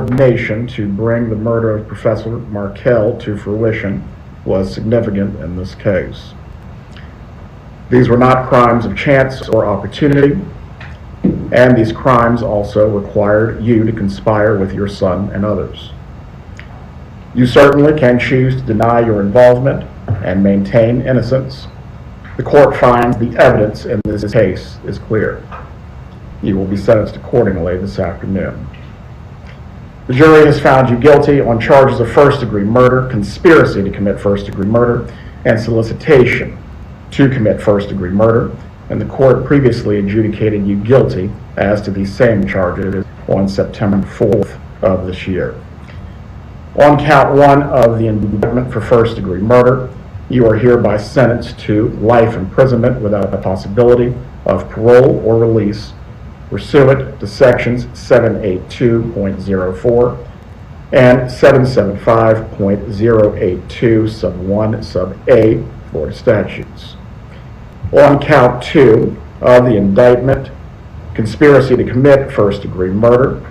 Nation to bring the murder of Professor Markel to fruition was significant in this case. These were not crimes of chance or opportunity, and these crimes also required you to conspire with your son and others. You certainly can choose to deny your involvement and maintain innocence. The court finds the evidence in this case is clear. You will be sentenced accordingly this afternoon. The jury has found you guilty on charges of first-degree murder, conspiracy to commit first-degree murder, and solicitation to commit first-degree murder, and the court previously adjudicated you guilty as to these same charges on September 4th of this year. On count one of the indictment for first-degree murder, you are hereby sentenced to life imprisonment without the possibility of parole or release pursuant to sections 782.04 and 775.082 sub 1 sub a Florida statutes. On count two of the indictment, conspiracy to commit first-degree murder,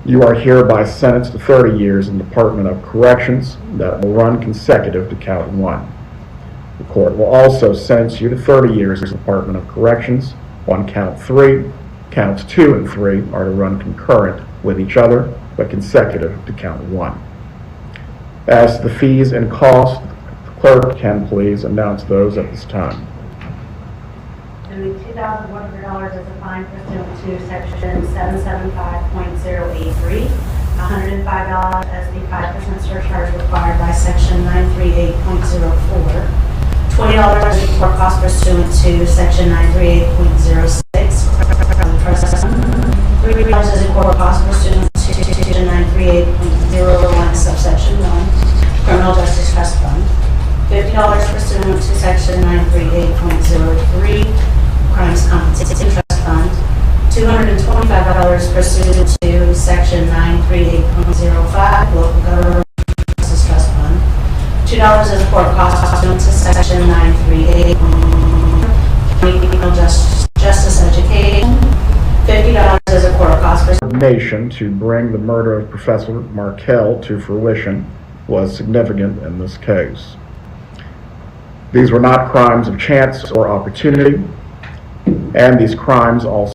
you are hereby sentenced to 30 years in Department of Corrections that will run consecutive to count one. The court will also sentence you to 30 years in Department of Corrections on count three. Counts 2 and 3 are to run concurrent with each other, but consecutive to count 1. As to the fees and costs, the clerk can please announce those at this time. And the $2,100 is a fine pursuant to section 775.083, $105 as the 5% surcharge required by section 938.04, $20 is court cost pursuant to section 938.06, $3 is a court cost pursuant to section 938.01 subsection 1, Criminal Justice Trust Fund, $50 pursuant to section 938.03, Crimes Compensation Trust Fund, $225 pursuant to section 938.05, Local Government Justice Trust Fund, $2 is a court cost pursuant to section 938.01, Criminal Justice Education, $50 is a court cost for Nation to bring the murder of Professor Markel to fruition was significant in this case. These were not crimes of chance or opportunity, and these crimes also